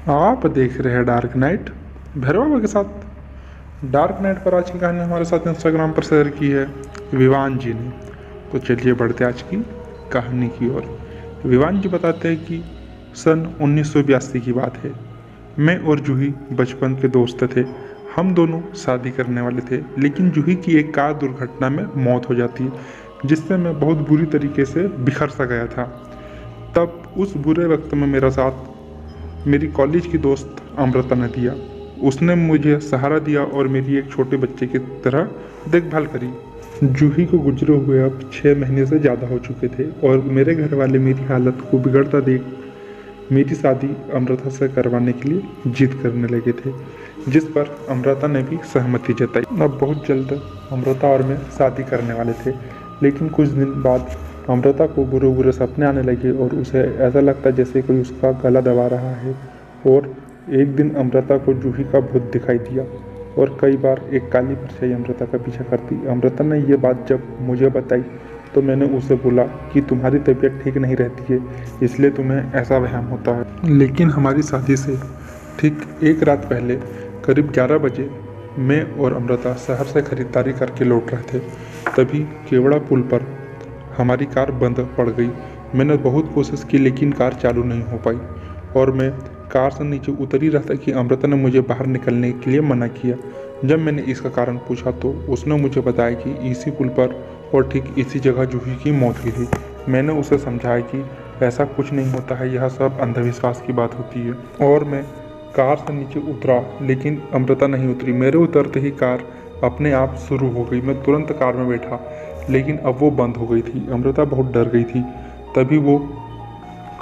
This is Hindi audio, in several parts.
आप देख रहे हैं डार्क नाइट भैरव बाबा के साथ। डार्क नाइट पर आज की कहानी हमारे साथ इंस्टाग्राम पर शेयर की है विवान जी ने। तो चलिए बढ़ते आज की कहानी की ओर। विवान जी बताते हैं कि सन 1982 की बात है। मैं और जूही बचपन के दोस्त थे। हम दोनों शादी करने वाले थे, लेकिन जूही की एक कार दुर्घटना में मौत हो जाती है, जिससे मैं बहुत बुरी तरीके से बिखर सा गया था। तब उस बुरे वक्त में मेरा साथ मेरी कॉलेज की दोस्त अमृता ने दिया। उसने मुझे सहारा दिया और मेरी एक छोटे बच्चे की तरह देखभाल करी। जूही को गुजरे हुए अब 6 महीने से ज़्यादा हो चुके थे और मेरे घर वाले मेरी हालत को बिगड़ता देख मेरी शादी अमृता से करवाने के लिए जिद करने लगे थे, जिस पर अमृता ने भी सहमति जताई। अब बहुत जल्द अमृता और मैं शादी करने वाले थे, लेकिन कुछ दिन बाद अमृता को बुरे बुरे सपने आने लगे और उसे ऐसा लगता जैसे कोई उसका गला दबा रहा है। और एक दिन अमृता को जूही का भूत दिखाई दिया और कई बार एक काली परछाई अमृता का पीछा करती। अमृता ने ये बात जब मुझे बताई तो मैंने उसे बोला कि तुम्हारी तबीयत ठीक नहीं रहती है, इसलिए तुम्हें ऐसा वहम होता है। लेकिन हमारी शादी से ठीक एक रात पहले करीब 11 बजे मैं और अमृता शहर से खरीदारी करके लौट रहे थे। तभी केवड़ा पुल पर हमारी कार बंद पड़ गई। मैंने बहुत कोशिश की, लेकिन कार चालू नहीं हो पाई और मैं कार से नीचे उतर ही रहा था कि अमृता ने मुझे बाहर निकलने के लिए मना किया। जब मैंने इसका कारण पूछा तो उसने मुझे बताया कि इसी पुल पर और ठीक इसी जगह जूही की मौत हुई थी। मैंने उसे समझाया कि ऐसा कुछ नहीं होता है, यह सब अंधविश्वास की बात होती है। और मैं कार से नीचे उतरा, लेकिन अमृता नहीं उतरी। मेरे उतरते ही कार अपने आप शुरू हो गई। मैं तुरंत कार में बैठा, लेकिन अब वो बंद हो गई थी। अमृता बहुत डर गई थी। तभी वो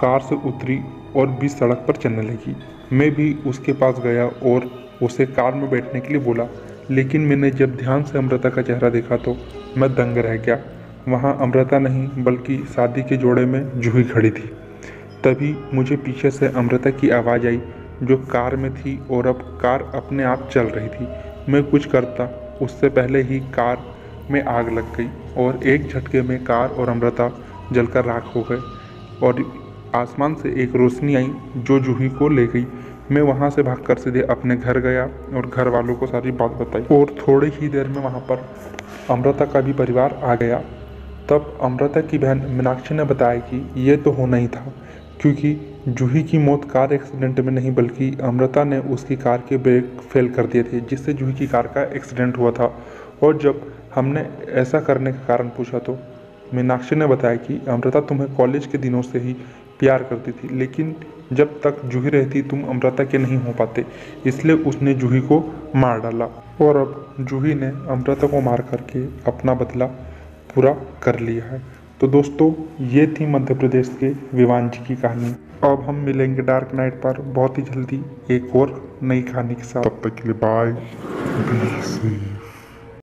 कार से उतरी और बीच सड़क पर चलने लगी। मैं भी उसके पास गया और उसे कार में बैठने के लिए बोला, लेकिन मैंने जब ध्यान से अमृता का चेहरा देखा तो मैं दंग रह गया। वहाँ अमृता नहीं बल्कि शादी के जोड़े में जूही खड़ी थी। तभी मुझे पीछे से अमृता की आवाज़ आई, जो कार में थी, और अब कार अपने आप चल रही थी। मैं कुछ करता उससे पहले ही कार में आग लग गई और एक झटके में कार और अमृता जलकर राख हो गए और आसमान से एक रोशनी आई जो जूही को ले गई। मैं वहाँ से भागकर सीधे अपने घर गया और घर वालों को सारी बात बताई और थोड़ी ही देर में वहाँ पर अमृता का भी परिवार आ गया। तब अमृता की बहन मीनाक्षी ने बताया कि ये तो होना ही था, क्योंकि जूही की मौत कार एक्सीडेंट में नहीं बल्कि अमृता ने उसकी कार के ब्रेक फेल कर दिए थे, जिससे जूही की कार का एक्सीडेंट हुआ था। और जब हमने ऐसा करने का कारण पूछा तो मीनाक्षी ने बताया कि अमृता तुम्हें कॉलेज के दिनों से ही प्यार करती थी, लेकिन जब तक जूही रहती तुम अमृता के नहीं हो पाते, इसलिए उसने जूही को मार डाला। और अब जूही ने अमृता को मार करके अपना बदला पूरा कर लिया है। तो दोस्तों, ये थी मध्य प्रदेश के विवान जी की कहानी। अब हम मिलेंगे डार्क नाइट पर बहुत ही जल्दी एक और नई कहानी के साथ। तब तक के लिए बाय।